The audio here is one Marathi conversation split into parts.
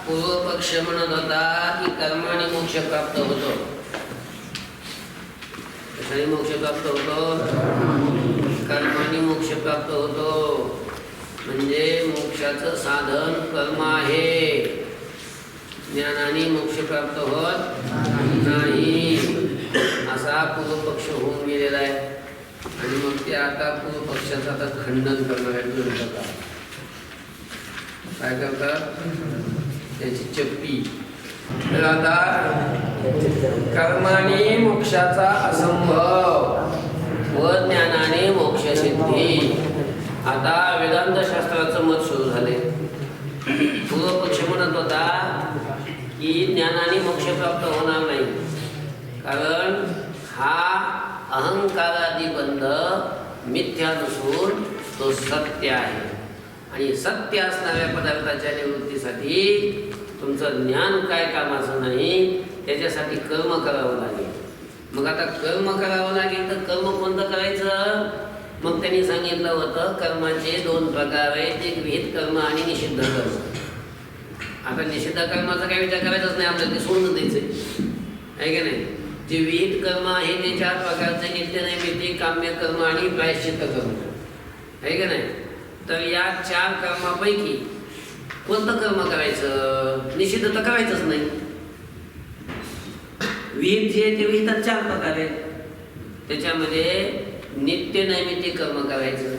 पूर्व पक्ष म्हणत होता की कर्माने मोक्ष प्राप्त होतो. कशाने मोक्ष प्राप्त होतो? कर्माने मोक्ष प्राप्त होतो. म्हणजे मोक्षाचं साधन कर्म आहे. ज्ञानाने मोक्ष प्राप्त होत नाही असा पूर्व पक्ष होऊन गेलेला आहे. आणि मग ते आता पूर्व पक्षाचं आता खंडन करणार आहे. काय करतात? त्याची चप्पी. तर आता कर्माने मोक्षाचा असंभव व ज्ञानाने मोक्ष सिद्धी. आता वेदांत शास्त्राचं मत सुरू झाले. पूर्व पक्ष म्हणत होता की ज्ञानाने मोक्ष प्राप्त होणार नाही, कारण हा अहंकारादी बंध मिथ्या नसून तो सत्य आहे. आणि सत्य असणाऱ्या पदार्थाच्या निवृत्तीसाठी तुमचं ज्ञान काय कामाचं नाही, त्याच्यासाठी कर्म करावं लागेल. मग आता कर्म करावं लागेल तर कर्म कोणतं करायचं? मग त्यांनी सांगितलं होतं कर्माचे दोन प्रकार आहेत, एक विहित कर्म आणि निषिद्ध कर्म. आता निषिद्ध कर्माचा काही विचार करायचाच नाही, आपल्याला ते सोडून द्यायचं आहे की नाही. जे विहित कर्म आहे ते चार प्रकारचे: नित्य नैमित्तिक, काम्य कर्म आणि प्रायश्चित्त कर्म आहे की नाही. तर या चार कर्मापैकी कोणतं कर्म करायचं? निषिद्ध तर करायचंच नाही. विहित जे आहे ते विहितात चार प्रकार आहेत. त्याच्यामध्ये नित्य नैमित्तिक कर्म करायचं.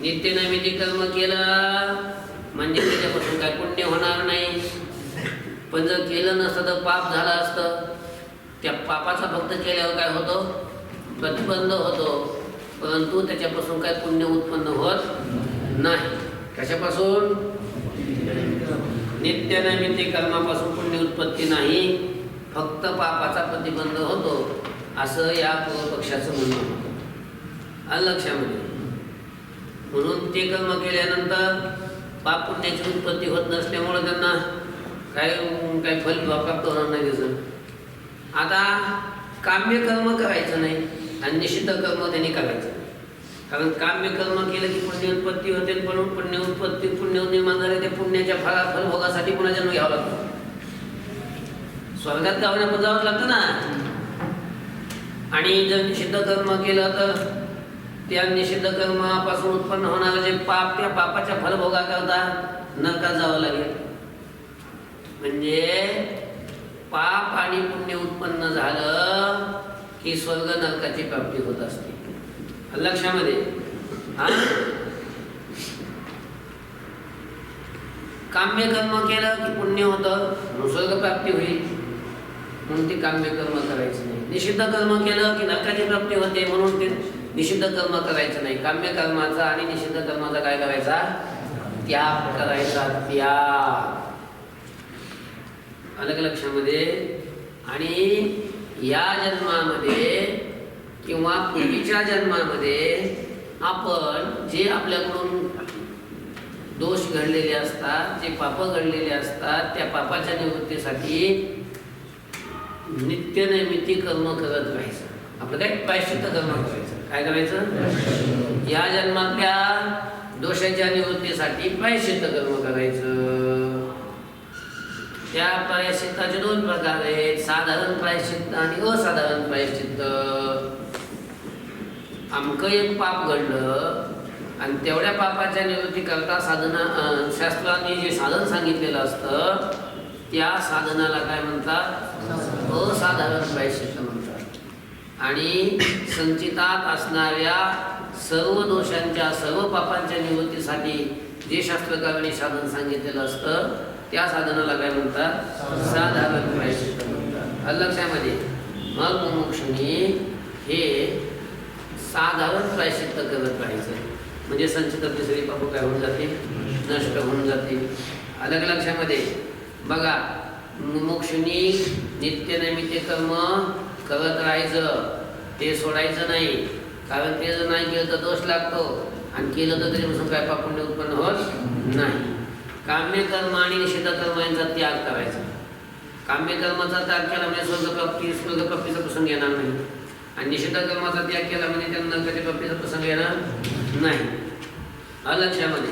नित्य नैमित्तिक कर्म केलं म्हणजे त्याच्यापासून काय पुण्य होणार नाही. पण जर केलं नसतं तर पाप झालं असतं. त्या पापाचा फक्त केल्यावर काय होतो? प्रतिबंध होतो, परंतु त्याच्यापासून काय पुण्य उत्पन्न होत नाही. कशापासून? नित्य नैमित्तिक कर्मापासून पुण्य उत्पत्ती नाही, फक्त पापाचा प्रतिबंध होतो, असं या पूर्व पक्षाचं म्हणणं होतं. आलं लक्षामध्ये? म्हणून ते कर्म केल्यानंतर पाप पुण्याची उत्पत्ती होत नसल्यामुळं त्यांना काय फल प्राप्त होणार नाही त्याचं. आता काम्य कर्म करायचं नाही आणि निषिद्ध कर्म त्यांनी करायचं. कारण काम्य कर्म केलं की पुण्य उत्पत्ती होते, म्हणून पुण्य निर्माण झाले ते पुण्याच्या फलभोगासाठी पुन्हा जन्म घ्यावा लागतो. स्वर्गात गावण्या पण जावंच लागतं ना. आणि जर निषिद्ध कर्म केलं तर त्या निषिद्ध कर्मापासून उत्पन्न होणारं जे पाप, त्या पापाच्या फलभोगाकरता नरकात जावं लागेल. म्हणजे पाप आणि पुण्य उत्पन्न झालं की स्वर्ग नरकाची प्राप्ती होत असते. लक्षामध्ये काम्य कर्म केलं की पुण्य होतं, स्वर्ग प्राप्ती होईल, म्हणून ते काम्य कर्म करायचं नाही. निषिद्ध कर्म केलं की नरकाची प्राप्ती होते, म्हणून ते निषिद्ध कर्म करायचं नाही. काम्य कर्माचा आणि निषिद्ध कर्माचा काय करायचा? त्याग करायचा. त्याग. अलग लक्षामध्ये. आणि या जन्मामध्ये किंवा पूर्वीच्या जन्मामध्ये आपण जे आपल्याकडून दोष घडलेले असतात, जे पाप घडलेले असतात, त्या पापाच्या निवृत्तीसाठी नित्य नैमित्तिक कर्म करत राहायचं. आपलं काय? प्रायश्चित्त कर्म करायचं. काय करायचं? या जन्मातल्या दोषाच्या निवृत्तीसाठी प्रायश्चित्त कर्म करायचं. त्या प्रायश्चित्ताचे दोन प्रकार आहेत: साधारण प्रायश्चित्त आणि असाधारण प्रायश्चित्त. आमकं एक पाप घडलं आणि तेवढ्या पापाच्या निवृत्तीकरता शास्त्राने जे साधन सांगितलेलं असतं त्या साधनाला काय म्हणतात? असाधारण प्रायश्चित्त म्हणतात. आणि संचितात असणाऱ्या सर्व दोषांच्या, सर्व पापांच्या निवृत्तीसाठी जे शास्त्रकारांनी साधन सांगितलेलं असतं त्या साधनाला काय म्हणतात? साधारण प्रायश्चित्त म्हणतात. लक्षामध्ये. मग मुमुक्षुनी हे साधारण प्रायश्चित्त करत राहायचं. म्हणजे संचितातली सगळी पाप काय होऊन जाते? नष्ट होऊन जाते. अलग लक्षामध्ये. बघा, मुमुक्षुनी नित्य नैमित्तिक कर्म करत राहायचं, ते सोडायचं नाही. कारण ते जर नाही केलं तर दोष लागतो, आणि केलं तर त्याच्यापासून काय पाप पुण्य उत्पन्न होत नाही. काम्य कर्म आणि निषिद्ध कर्म यांचा त्याग करायचा. काम्य कर्माचा त्याग केला म्हणजे स्वर्गप्राप्तीचा प्रसंग येणार नाही, आणि निषिद्ध कर्माचा त्याग केला म्हणजे त्यांना नरकाच्या प्राप्तीचा प्रसंग येणार नाही. लक्षामध्ये.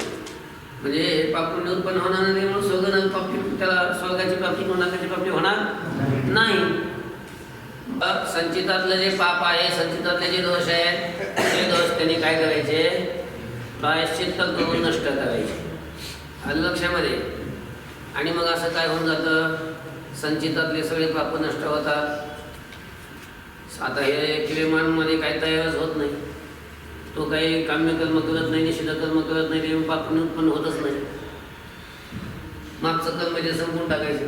म्हणजे पाप पुण्य उत्पन्न होणार नाही, म्हणून स्वर्ग प्राप्ती, त्याला स्वर्ग प्राप्ती किंवा नरकाची प्राप्ती होणार नाही. संचितातलं जे पाप आहे, संचितातले जे दोष आहेत, ते दोष त्यांनी काय करायचे, प्रायश्चित्त करून नष्ट करायचे. आलं लक्षामध्ये. आणि मग असं काय होऊन जातं, संचितातले सगळे पाप नष्ट होतात. आता हे किलेमानमध्ये काही तयारच होत नाही, तो काही काम्यकर्म करत नाही, निषिद्ध कर्म करत नाही, ते पाप उत्पन्न होतच नाही. मागचं कर्म जे संपून टाकायचं,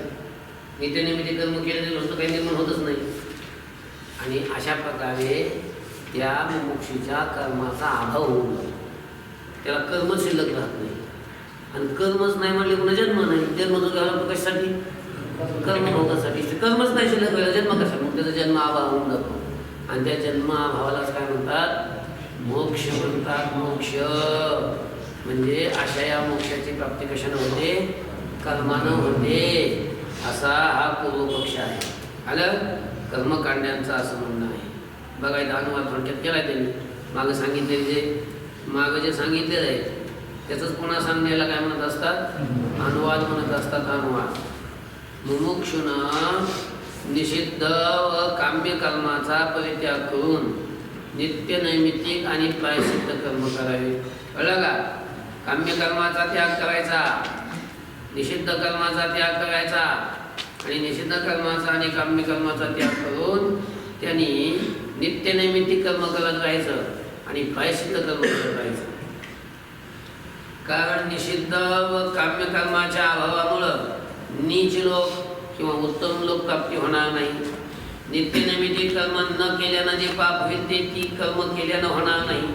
नित्यनिमित्त कर्म केलेले नुसतं काही निर्माण होतच नाही. आणि अशा प्रकारे त्या मुमुक्षूच्या कर्माचा अभाव होऊन जातो, त्याला कर्मच शिल्लक राहत नाही. आणि कर्मच नाही म्हणले पुन्हा जन्म नाही. जन्म जो घ्यावा लागतो कशासाठी, कर्म भोगासाठी. कर्मच नाही शिल्लक व्हायला जन्म कशा, मग त्याचा जन्म अभाव होऊन जातो. आणि त्या जन्म अभावालाच काय म्हणतात, मोक्ष म्हणतात. मोक्ष म्हणजे अशा या मोक्षाची प्राप्ती कशानं होते, कर्मानं होते. असा हा पूर्वपक्ष आहे. आलं, कर्मकांड्यांचं असं म्हणणं आहे. बघा इथं अनुवाद थोडक्यात केला आहे त्यांनी. मागं सांगितलेले जे सांगितलेलं आहे त्याचंच पुन्हा सांगण्याला काय म्हणत असतात, अनुवाद म्हणत असतात. अनुवाद. मुमुक्षुनं निषिद्ध व काम्य कर्माचा परित्याग करून नित्य नैमित्तिक आणि प्रायश्चित्त कर्म करावे. कळलं का? काम्य कर्माचा त्याग करायचा, निषिद्ध कर्माचा त्याग करायचा, आणि निषिद्ध कर्माचा आणि काम्य कर्माचा त्याग करून त्यांनी नित्य नैमित्तिक कर्म करत राहायचं आणि प्रायश्चित्त कर्म करत राहायचं. कारण निषिद्ध व काम्य कर्माच्या अभावामुळं नीच लोक किंवा उत्तम लोक प्राप्ती होणार नाही. नित्यनैमित्तिक कर्म न केल्यानं जे पाप होईल ते ती कर्म केल्यानं होणार नाही.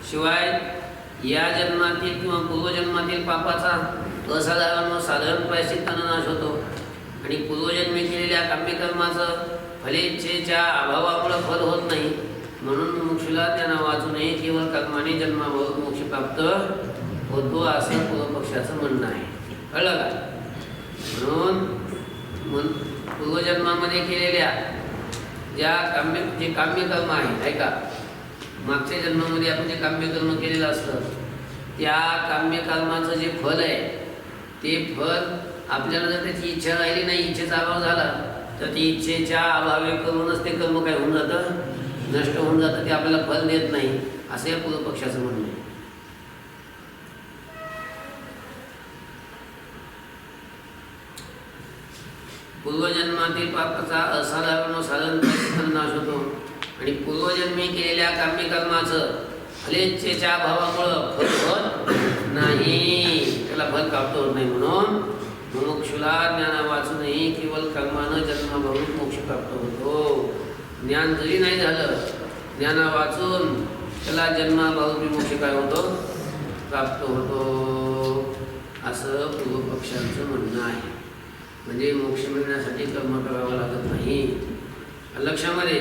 शिवाय या जन्मातील किंवा पूर्वजन्मातील पापाचा असाधारण व साधारण प्रायश्चित्तानं नाश होतो. आणि पूर्वजन्मी केलेल्या काम्यकर्माचं फलेच्छेच्या अभावामुळं फल होत नाही. म्हणून मुमुक्षूला त्यांना वाचू नये, केवळ कर्माने जन्माभाव मोक्ष प्राप्त होतो असं पूर्वपक्षाचं म्हणणं आहे. कळलं का? म्हणून पूर्वजन्मामध्ये केलेल्या ज्या काम्यकर्म आहे का, मागच्या जन्मामध्ये आपण जे काम्यकर्म केलेलं असतं त्या काम्यकर्माचं जे फल आहे ते फल आपल्याला जर त्याची इच्छा राहिली नाही, इच्छेचा अभाव झाला तर ती इच्छेच्या अभावी करूनच ते कर्म काय होऊन जातं, नष्ट होऊन जातं. ते आपल्याला फल देत नाही असं या पूर्वपक्षाचं म्हणणं आहे. पूर्वजन्मातील पापाचा असाधारण व साधारण प्रायश्चित्तानं नाश होतो. आणि पूर्वजन्मी केलेल्या काम्यकर्माचं फलेच्छेच्या अभावामुळं फल होत नाही, त्याला फल प्राप्त होत नाही. म्हणून मुमुक्षूला ज्ञान वाचूनही केवळ कर्मानं जन्माभावी मोक्ष प्राप्त होतो. ज्ञान जरी नाही झालं, ज्ञाना वाचून त्याला जन्माभावी मोक्ष काय होतो, प्राप्त होतो असं पूर्वपक्षांचं म्हणणं आहे. म्हणजे मोक्ष मिळण्यासाठी कर्म करावं लागत नाही. लक्षामध्ये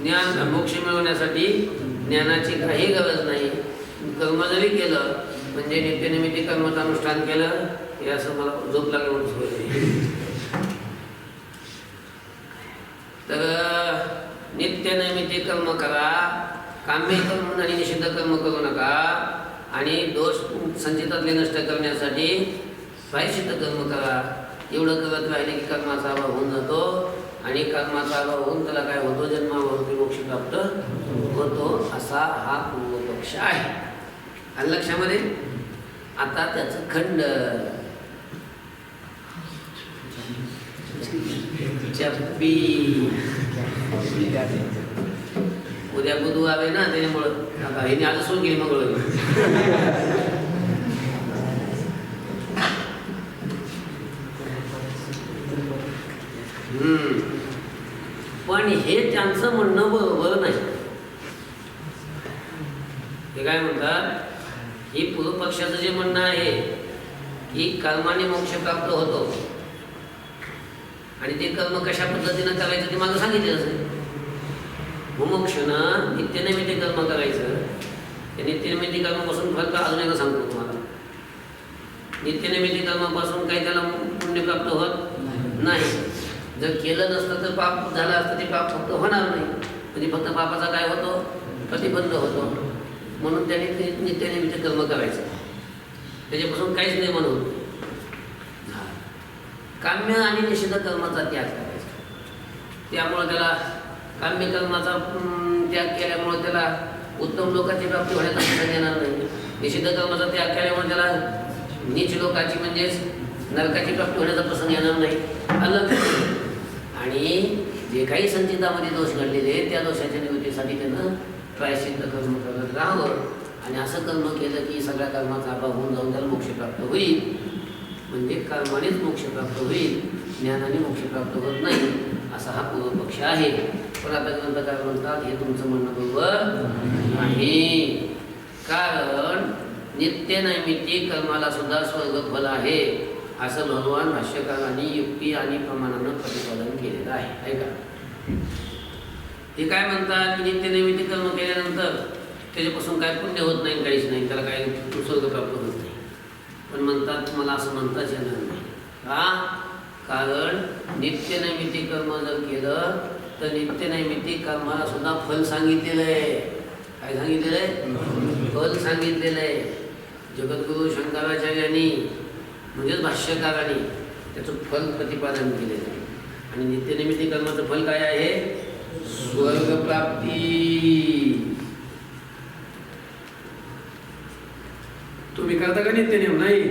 ज्ञान मोक्ष मिळवण्यासाठी ज्ञानाची काही गरज नाही. कर्म जरी केलं म्हणजे नित्यनिमित्त कर्माचं अनुष्ठान केलं हे असं मला झोप लागल्यावर होते. तर नित्यनैमित्तिक कर्म करा, काम्य कर्म आणि निषिद्ध कर्म करू नका. आणि दोष संचितातले नष्ट करण्यासाठी प्रायश्चित्त कर्म करा. एवढं करत राहिले की कर्माचा अभाव होऊन जातो. आणि कर्माचा अभाव होऊन त्याला काय होतो, जन्माभावी मोक्ष प्राप्त होतो असा हा पूर्वपक्ष आहे. आणि लक्षामध्ये आता त्याचं खंड चप्पी. उद्या बुधवार आहे ना, त्याच्यामुळं आता हिने आज सुरू केली मंगळवारी. पण हे त्यांचं म्हणणं बरोबर नाही. हे काय म्हणतात, ही पूर्वपक्षाचं जे म्हणणं आहे की कर्माने मोक्ष प्राप्त होतो आणि ते कर्म कशा पद्धतीनं करायचं ते मला सांगितलं असेल. मुमुक्षूनं नित्यनैमित्तिक कर्म करायचं. त्या नित्यनैमित्तिक कर्मापासून फक्त अजून एकदा सांगतो तुम्हाला, नित्यनैमित्तिक कर्मापासून काही त्याला पुण्य प्राप्त होत नाही. जर केलं नसतं तर पाप झालं असतं, ते पाप फक्त होणार नाही. म्हणजे फक्त पापाचा काय होतो, प्रतिबंध होतो. म्हणून त्याने नित्यनैमित्तिक कर्म करायचं. त्याच्यापासून काहीच निर्माण होत नाही. काम्य आणि निषिद्ध कर्माचा त्याग करायचा. त्यामुळे त्याला काम्य कर्माचा त्याग केल्यामुळे त्याला उत्तम लोकांची प्राप्ती होण्याचा प्रसंग येणार नाही. निषिद्ध कर्माचा त्याग केल्यामुळे त्याला नीच लोकांची म्हणजेच नरकाची प्राप्ती होण्याचा प्रसंग येणार नाही. अलग. आणि जे काही संचितामध्ये दोष घडलेले त्या दोषाच्या निवृत्तीसाठी त्यानं प्रायश्चित्त कर्म करत राहावं. आणि असं कर्म केलं की सगळ्या कर्माचा अभाव होऊन जाऊन त्याला मोक्ष प्राप्त होईल. म्हणजे कर्मानेच मोक्ष प्राप्त होईल, ज्ञानाने मोक्ष प्राप्त होत नाही, असा हा पूर्वपक्ष आहे. पण आता ग्रंथकार म्हणतात हे तुमचं म्हणणं बरोबर नाही. कारण नित्य नैमित्तिक कर्माला सुद्धा स्वर्ग फल आहे असं भगवान भाष्यकारांनी युक्ती आणि प्रमाणानं प्रतिपादन केलेलं आहे. ऐका, ते काय म्हणतात की नित्य नैमित्तिक कर्म केल्यानंतर त्याच्यापासून काय पुण्य होत नाही, काहीच नाही, त्याला काही स्वर्ग प्राप्त होत नाही. पण म्हणतात तुम्हाला असं म्हणताच येणार नाही. का? कारण नित्य नैमित्तिक कर्म जर केलं तर नित्य नैमित्तिक कर्माला सुद्धा फल सांगितलेलं आहे. काय सांगितलेलं आहे? फल सांगितलेलं आहे. जगद्गुरु शंकराचार्यांनी म्हणजेच भाष्यकारांनी त्याचं फल प्रतिपादन केलेलं आहे. आणि नित्य नैमित्तिक कर्माचं फल काय आहे? स्वर्गप्राप्ती. तुम्ही करता का नित्य नियम? नाही.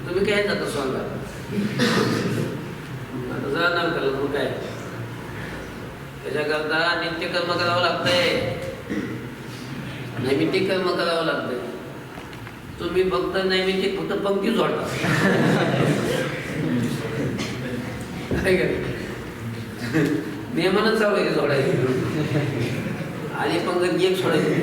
तुम्ही काय जाता स्वर्गात? आता जाणार त्याला मग काय? त्याच्याकरता नित्य कर्म करावं लागतंय, नैमित्तिक कर्म करावं लागतंय. तुम्ही फक्त नैमित्तिक फक्त पंक्ती जोडता. नियमानच चालू आहे जोडायची. आणि पंक्ती एक सोडायची.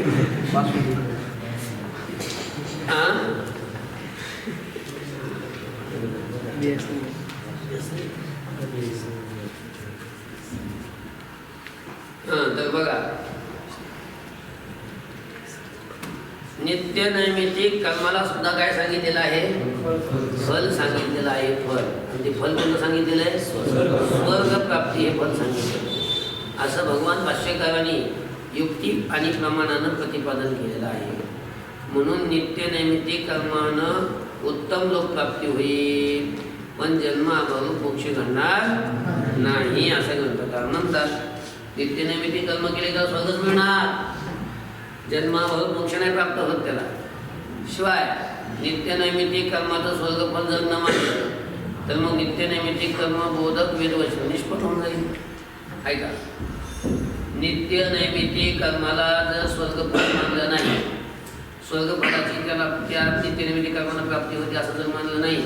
तर बघा, नित्य नैमित्तिक कर्माला सुद्धा काय सांगितलेलं आहे? फल सांगितलेलं आहे. फल म्हणजे फल कोणतं सांगितलेलं आहे? स्वर्ग प्राप्ती हे फल सांगितलेलं. असं भगवान भाष्यकारांनी युक्ती आणि प्रमाणानं प्रतिपादन केलेलं आहे. म्हणून नित्य नैमित्तिक कर्मानं उत्तम लोकप्राप्ती होईल, पण जन्माभावी मोक्ष घडणार नाही असं ग्रंथकार म्हणतात. नित्य नैमित्तिक कर्म केले तर स्वर्गच मिळणार, जन्माभावी मोक्ष नाही प्राप्त होत त्याला. शिवाय नित्य नैमित्तिक कर्माचं स्वर्गफल जर न मानलं तर मग नित्य नैमित्तिक कर्म बोधक वेदवचन निष्फळ होऊन जाईल. ऐका, नित्य नैमित्तिक कर्माला जर स्वर्गफल मानलं नाही, स्वर्गफलाची त्याला त्या नित्य नैमित्तिक कर्माला प्राप्ती होते असं जर मानलं नाही,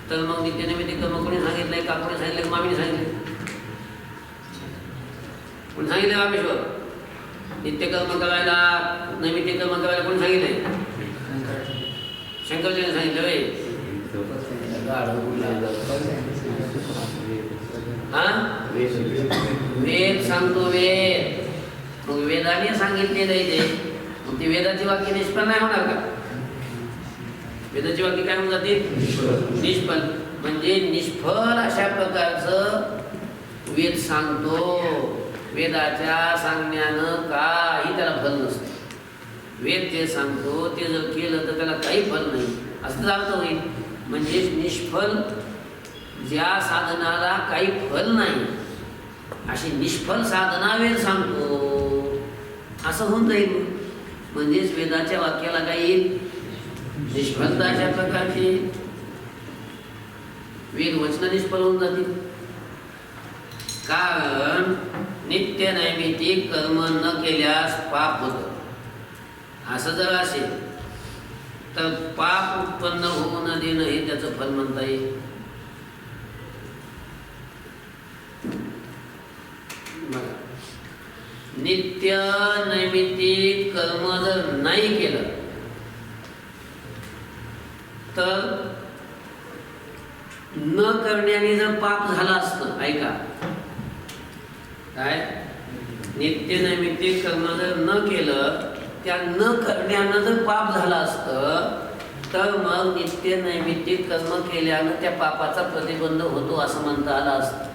तर मग नित्य नैमित्तिक कर्म कोणी सांगितलंय? का कोणी सांगितलं? मामीने सांगितले. कोणी सांगितलं? रामेश्वर. नित्य कर्म करायला, नैमित्तिक कर्म करायला कोणी सांगितलंय? शंकराचार्याने सांगितलं. वेद सांगतो वेद. मग वेदाने सांगितलेलं आहे ते. मग ती वेदाची वाक्य निष्फळ नाही होणार का? वेदाची वाक्य काय होऊन जाते? निष्फळ. म्हणजे निष्फळ अशा प्रकारचं वेद सांगतो. वेदाच्या सांगण्यानं काही त्याला फल नसतं. वेद जे सांगतो ते जर केलं तर त्याला काही फल नाही असं अर्थ होईल. म्हणजे निष्फळ, ज्या साधनाला काही फल नाही अशी निष्फळ साधना वेद सांगतो असं होऊन जाईल. म्हणजेच वेदाच्या वाक्याला काही निष्फलता अशा प्रकारची वेद वचन निष्फळ होऊन जातील. कारण नित्य नैमित्तिक कर्म न केल्यास पाप होतं. असं जर असेल तर पाप उत्पन्न होऊ न देणं हे त्याचं फल म्हणता येईल. नित्य नैमित्तिक कर्म जर नाही केलं तर न करण्याने जर पाप झालं असतं. ऐका काय, नित्य नैमित्तिक कर्म जर न केलं, त्या न करण्यानं जर पाप झालं असतं तर मग नित्य नैमित्तिक कर्म केल्यानं त्या पापाचा प्रतिबंध होतो असं म्हणता आलं असतं.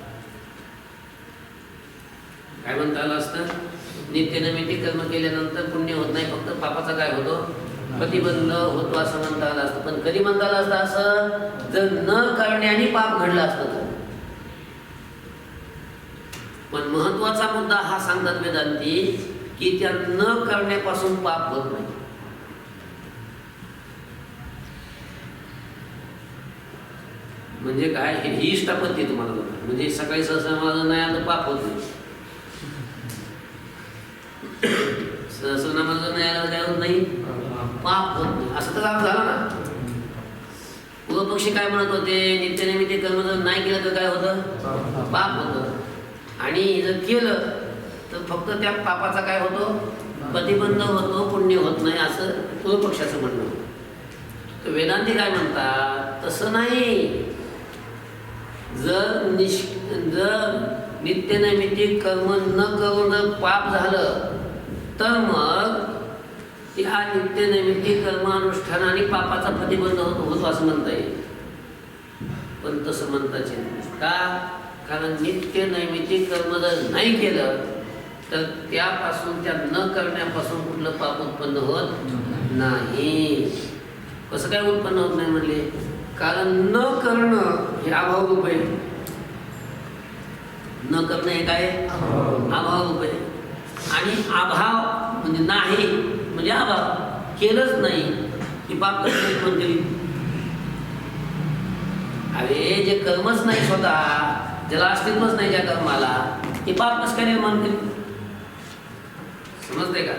काय म्हणता आलं असतं? नित्य नैमित्तिक कर्म केल्यानंतर पुण्य होत नाही, फक्त पापाचा काय होतो? प्रतिबंध होतो असं म्हणता आलं असतं. पण कधी म्हणता आलं असतं असं जर न करण्याने पाप घडलं असतं तर. पण महत्वाचा मुद्दा हा सांगतात वेदांती की त्या न करण्यापासून पाप होत नाही. म्हणजे काय ही इष्टापत्ती तुम्हाला म्हणजे सकाळी सहस्रनाम नाही आलं पाप होत नाही. सहस्रनाम नाही आलं काय होत नाही पाप होत नाही असं तर काम झालं ना. पूर्व पक्षी काय म्हणत होते नित्यनिमित्त कर्म जर नाही केलं तर काय होतं पाप होतं. आणि जर केलं तर फक्त त्या पापाचा काय होतो प्रतिबंध होतो पुण्य होत नाही असं पूर्व पक्षाचं म्हणणं होतं. तर वेदांती काय म्हणतात तसं नाही. जर नित्यनैमित्तिक कर्म न करून जर पाप झालं तर मग त्या नित्यनैमित्तिक कर्मानुष्ठानाने पापाचा प्रतिबंध होतो असं म्हणता येईल. पण तसं म्हणताच येत नाही. का? कारण नित्य नैमित्तिक कर्म जर नाही केलं तर त्यापासून त्या न करण्यापासून कुठलं पाप उत्पन्न होत नाही. कसं काय उत्पन्न होत नाही म्हणले? कारण न करणं हे अभाव रूप आहे. न करणं हे काय अभाव रूप आहे. आणि अभाव म्हणजे नाही म्हणजे अभाव. केलंच नाही की पाप कसं उत्पन्न केली? अरे जे कर्मच नाही स्वतः ज्याला अस्तित्वच नाही ज्या कर्माला ते पाप कसं काय निर्माण केली? समजते का?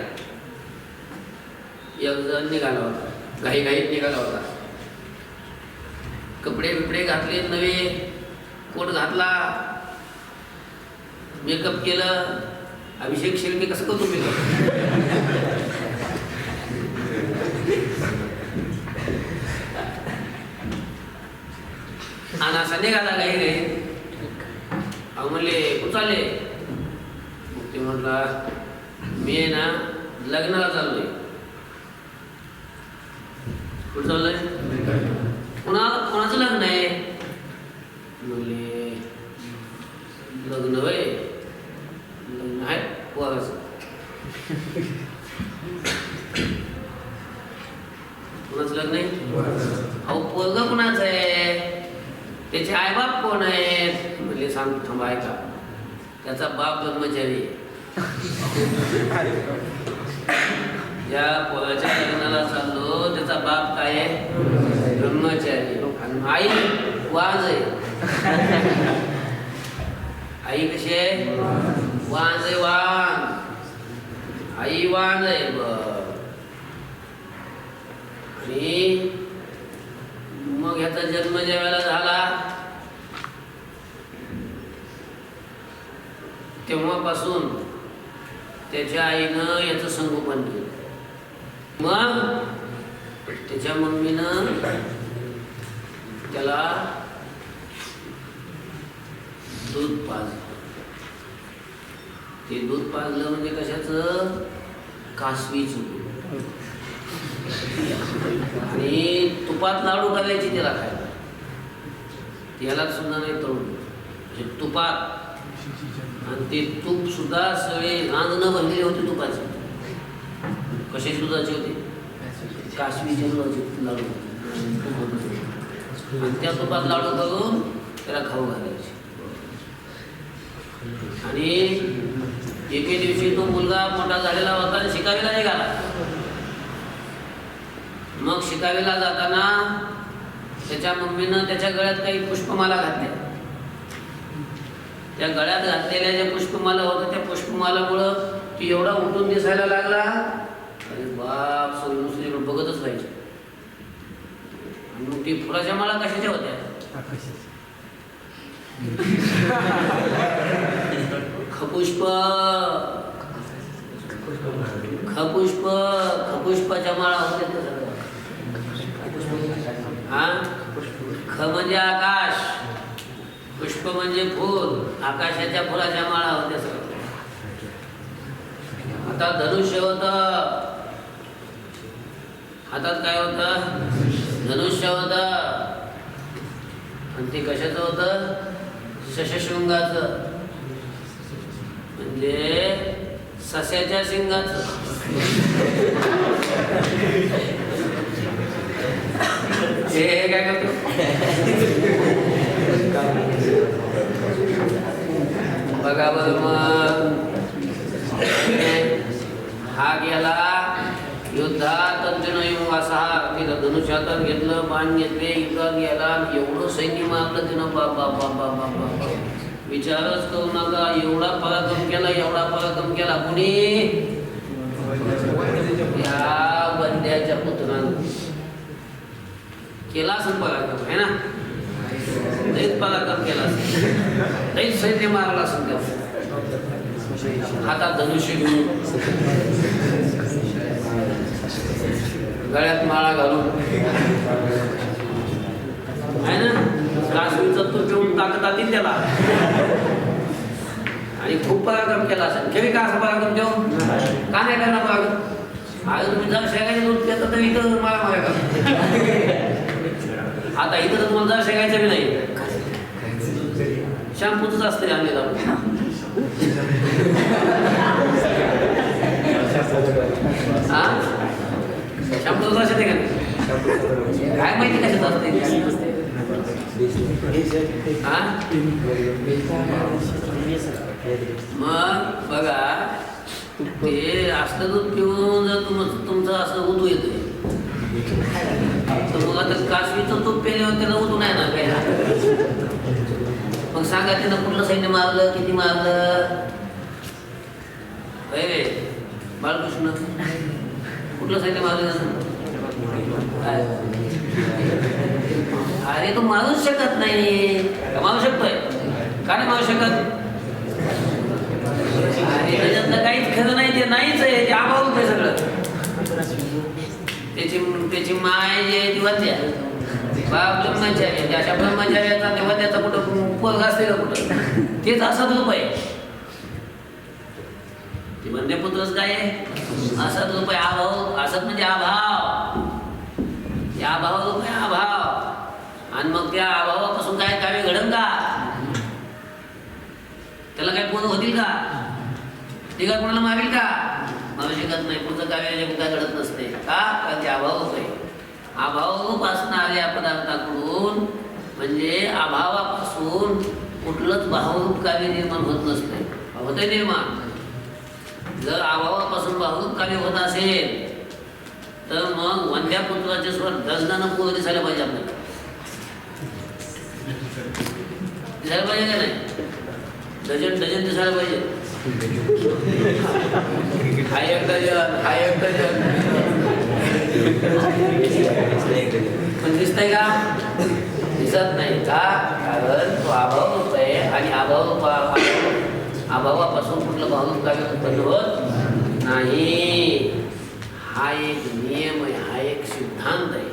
एक जण निघाला होता घाईघाईत निघाला होता. कपडे बिपडे घातले नवे कोट घातला मेकअप केलं. अभिषेक शिर्के कसं करतो मेकअप? आणि असा निघाला घाई अहो म्हणले कुठं चालले? मग ते म्हटला मी आहे ना लग्नाला चाललोय. कुठं चाललंय? कोणाचं लग्न आहे? म्हणले लग्न वय लग्न आहे पोराचं. कोणाचं लग्न आहे? अहो पोरगं कोणाचं आहे? त्याचे आईबाप कोण आहेत? म्हणजे सांग थांबा ऐका. त्याचा बाप ब्रह्मचारी. ज्या पोराच्या लग्नाला चाललो त्याचा बाप काय आहे? ब्रह्मचारी. आणि आई वाज आहे. आई कशी आहे? वाज आहे वाण. आई वाण आहे. आणि मग ह्याचा जन्म ज्या वेळेला झाला तेव्हापासून त्याच्या आईनं याचं संगोपन केलं. मग त्याच्या मम्मीनं त्याला दूध पाजलं. ते दूध पाजलं म्हणजे कशाचं? कासवीचं दूध. आणि तुपात लाडू करायची त्याला खायला. त्याला सुद्धा नाही तळून म्हणजे तुपात. आणि ते तूप सुद्धा सगळे रांजणं भरलेले होते तुपाचे. कशाची दुधाची होती? कासवीच्या दुधाचे लाडू. आणि त्या तुपात लाडू करून त्याला खाऊ घालायचे. आणि एके दिवशी तो मुलगा मोठा झालेला होता आणि शिकारीला निघाला. मग शिकारीला जाताना त्याच्या मम्मीनं त्याच्या गळ्यात काही पुष्पमाला घातल्या. त्या गळ्यात घातलेल्या ज्या पुष्पमाला होत्या त्या पुष्पमालामुळं ती एवढा उठून दिसायला लागला. अरे बाप सगळी दुसरीकडे बघतच राहायचे. मग ती फुलाच्या माळा कशाच्या होत्या? खपुष्प. खपुष्प खपुष्पाच्या माळा होत्या. हा ख म्हणजे आकाश, पुष्प म्हणजे फूल. आकाशाच्या फुलाच्या माळा होत्या सगळ्या. आता धनुष्य होत. हातात काय होतं? धनुष्य होत. आणि ते कशाचं होतं? शशशृंगाचं म्हणजे सस्याच्या शिंगाचं. काय करतो? बघा बरं मग हा गेला युद्धात असा तिथं धनुष्य हातात घेतलं, बाण घेतले, युद्धात गेला, एवढं सैन्य मारलं तिनं. बाबा बाबा बाबा विचारच करू नका, एवढा पराक्रम केला, एवढा पराक्रम केला. कुणी? या वंद्याच्या पुत्रानं केला असं पराक्रम आहे ना. लईच पराक्रम केला असेल, लईच सैन्य मारला असेल तेव्हा. हातात धनुष्य घेऊन, गळ्यात माळा घालून आहे ना. काश्मीरचा तूप घेऊन ताकद येईल त्याला. आणि खूप पराक्रम केला असेल. केवी का असा पराक्रम देऊ? का नाही करणार पराक्रम? आज तुम्ही जर शेगायचं दूध घेता तर इथं मला मारा का? आता इथं तर तुम्हाला जर शेगायचं बी नाही. शॅम्पूच असते आणले जाऊन. हा शॅम्पूच असते का नाही? काय माहिती कशात असते? हा मग बघा ते असलं दूध पिऊन जर तुमचं असं उतू येतोय तर मग आता काश्मीरचं तूप पेल्यावर त्याला उतू नाही ना काय. मग सांगा त्यानं कुठलं सैन्य मारलं, किती मारलं? बाळकृष्ण कुठलं सैन्य मारलं? अरे तो मारूच शकत नाही. मारू शकतोय का नाही मारू शकत? अरे त्याच्यातलं काहीच खरं नाही, ते नाहीच आहे, ते अभाव आहे सगळं. त्याची माय जी आहे ती वत्या, बाप ब्रह्मचारी, अशा ब्रह्मचार्याचा तेव्हा त्याचा कुठं पोरगा असते का कुठं? तेच असाच रूप आहे. ते म्हणते पुत्रच काय आहे? असाच रूप आहे. अभाव, असत म्हणजे अभाव. त्या अभाव रूप आहे अभाव. आणि मग त्या अभावापासून काय काव्य घडन का? त्याला काय पोरं होतील का? ते काय कोणाला मागेल का? मारू शकत नाही. पुढचं काव्य काय घडत नसते का? कारण ते अभाव रूप आहे. अभावरूप असणाऱ्या पदार्थाकडून म्हणजे अभावापासून कुठलंच भावरूप काव्य निर्माण होत नसते. होते निर्माण. जर अभावापासून भावरूप काव्य होत असेल तर मग वंद्या पुत्राचे स्वर डझनानं पूर्ण दिसायला पाहिजे आपल्याला. दिसायला पाहिजे का नाही? डझन डझन दिसायला पाहिजे. हा एक डझन, हा एक डझन. पण दिसतंय का? दिसत नाही का? कारण तो अभाव रूप आहे आणि अभावापासून कुठलं भावरूप काव्य उत्पन्न होत नाही. हा एक नियम आहे, हा एक सिद्धांत आहे.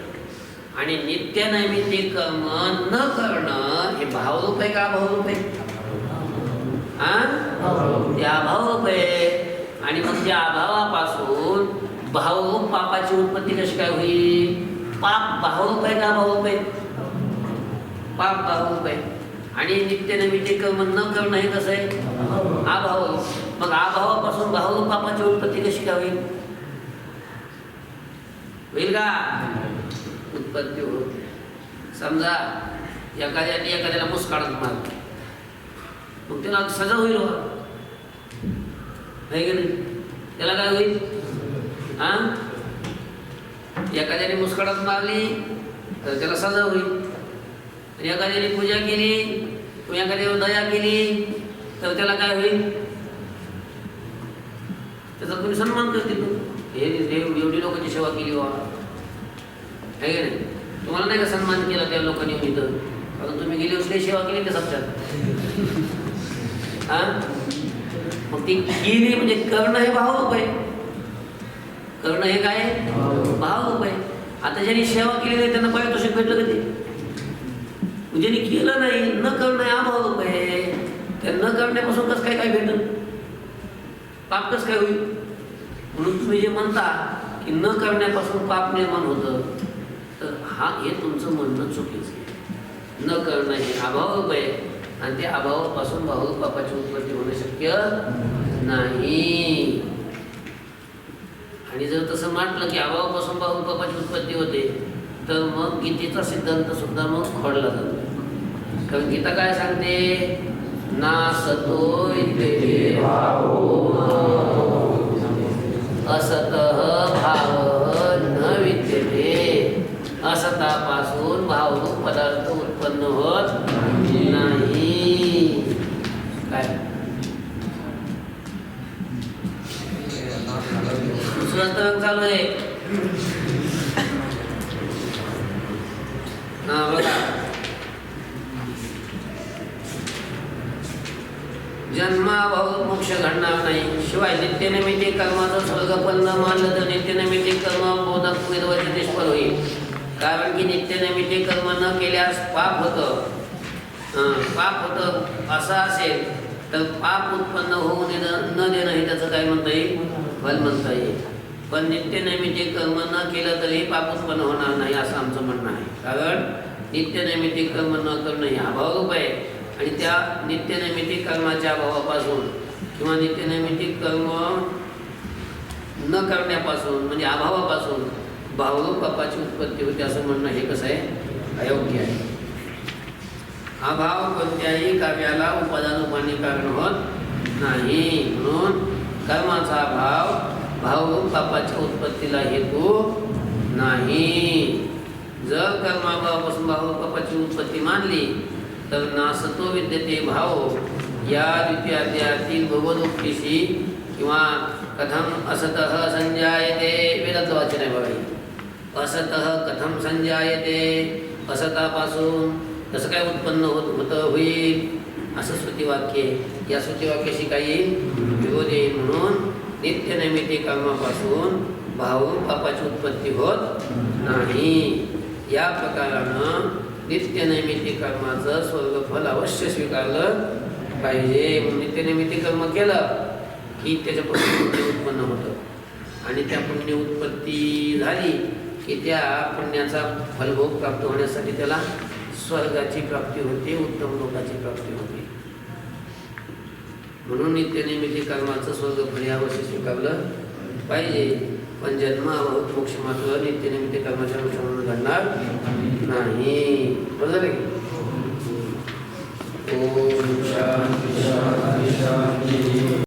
आणि नित्यनैमित्तिक कर्म न करणं हे भावरूप आहे का अभावरूप आहे? ते अभावरूप आहे. आणि मग त्या अभावापासून भावरूप पापाची उत्पत्ती कशी काय होईल? पाप भावरूप आहे का अभावरूप आहे? पाप भावरूप आहे. आणि नित्यनैमित्तिक कर्म न करणं हे कसं आहे? अभावरूप. मग अभावापासून भावरूप पापाची उत्पत्ती कशी काय होईल? होईल का? उत्पत्ती होत. समजा एखाद्याने एखाद्याला मुस्काळत मारलं, मग त्याला सजा होईल हो नाही की नाही? त्याला काय होईल? हा एखाद्याने मुस्काळत मारली तर त्याला सजा होईल. आणि एखाद्याने पूजा केली किंवा एखाद्यावर दया केली तर त्याला काय होईल? त्याचा तुम्ही सन्मान करतील. एवढी लोकांची सेवा केली वा आहे की नाही? तुम्हाला नाही का सन्मान केला त्या लोकांनी इथं? कारण तुम्ही गेली असली सेवा केली त्या सप्त्यात. हा मग ती केली म्हणजे करणं हे भावरूप आहे. करणं हे काय? भावरूप आहे. आता ज्यांनी सेवा केली नाही त्यांना पारितोषिक भेटलं का? ते ज्यांनी केलं नाही, न करणं हे अभावरूप आहे. त्या न करण्यापासून कसं काय काय भेटलं? पाप कसं काय होईल? म्हणून तुम्ही जे म्हणता की न करण्यापासून पाप निर्माण होतं, तर हा हे तुमचं म्हणणं चुकीचं आहे. न करणं हे अभावरूप आहे आणि त्या अभावापासून भावरूप पापाची उत्पत्ती होणं शक्य नाही. आणि जर तसं म्हटलं की अभावापासून भावरूप पापाची उत्पत्ती होते तर मग गीतेचा सिद्धांत सुद्धा मग खोडला जातो. कारण गीता काय सांगते, नासतो विद्यते असतः भाव न विद्यते. असतापासून भावरूप पदार्थ उत्पन्न होत नाही. काय दुसरं तर चालू आहे. बघा, जन्माभाव मोक्ष घडणार नाही. शिवाय नित्यनैमित्तिक कर्माचं स्वर्गफल न मानलं तर नित्यनैमित्तिक कर्म बोधक वेदवाची निष्फळ होईल. कारण की नित्यनैमित्तिक कर्म न केल्यास पाप होतं. पाप होतं असं असेल तर पाप उत्पन्न होऊ न देणं हे त्याचं काय म्हणता येईल, फल म्हणता येईल. पण नित्यनैमित्तिक कर्म न केलं तरी पाप उत्पन्न होणार नाही असं आमचं म्हणणं आहे. कारण नित्यनैमित्तिक कर्म न करणं हे अभावरूप आहे. आणि त्या नित्यनैमित्तिक कर्माच्या अभावापासून किंवा नित्यनैमित्तिक कर्म न करण्यापासून म्हणजे अभावापासून भावरूप पापाची उत्पत्ती होते असं म्हणणं हे कसं आहे, अयोग्य आहे. अभाव कोणत्याही कार्याला उपादानोपाने कारण होत नाही. म्हणून कर्माचा अभाव भावरूप पापाच्या उत्पत्तीला हेतू नाही. जर कर्माभावापासून भावरूप पापाची उत्पत्ती मानली तर नासतो विद्यते भाव या द्वितीयाध्यायातील भगवदोक्तीशी किंवा कथम असतः संजायते, वेदाचं वाचन आहे बघा. असतः कथम संजायते, असतापासून कसं काय उत्पन्न होईल असं श्रुतिवाक्य. या श्रुतिवाक्याशी काही विरोध येईल. म्हणून नित्यनैमित्तिक कर्मापासून भावरूप पापाची उत्पत्ती होत नाही. या प्रकारानं नित्यनैमित्तिक कर्माचं स्वर्गफल अवश्य स्वीकारलं पाहिजे. नित्यनैमित्तिक कर्म केलं की त्याच्यापासून पुण्य उत्पन्न होतं आणि त्या पुण्य उत्पत्ती झाली की त्या पुण्याचा फलभोग प्राप्त होण्यासाठी त्याला स्वर्गाची प्राप्ती होते, उत्तम लोकाची प्राप्ती होते. म्हणून नित्यनैमित्तिक कर्माचं स्वर्गफल हे अवश्य स्वीकारलं पाहिजे. पण जन्माभाव मोक्ष मात्र नित्यनैमित्तिक कर्माच्या अनुषंगाने घडणार नाही. बरोबर आहे की? ओम शांती शांती शांती.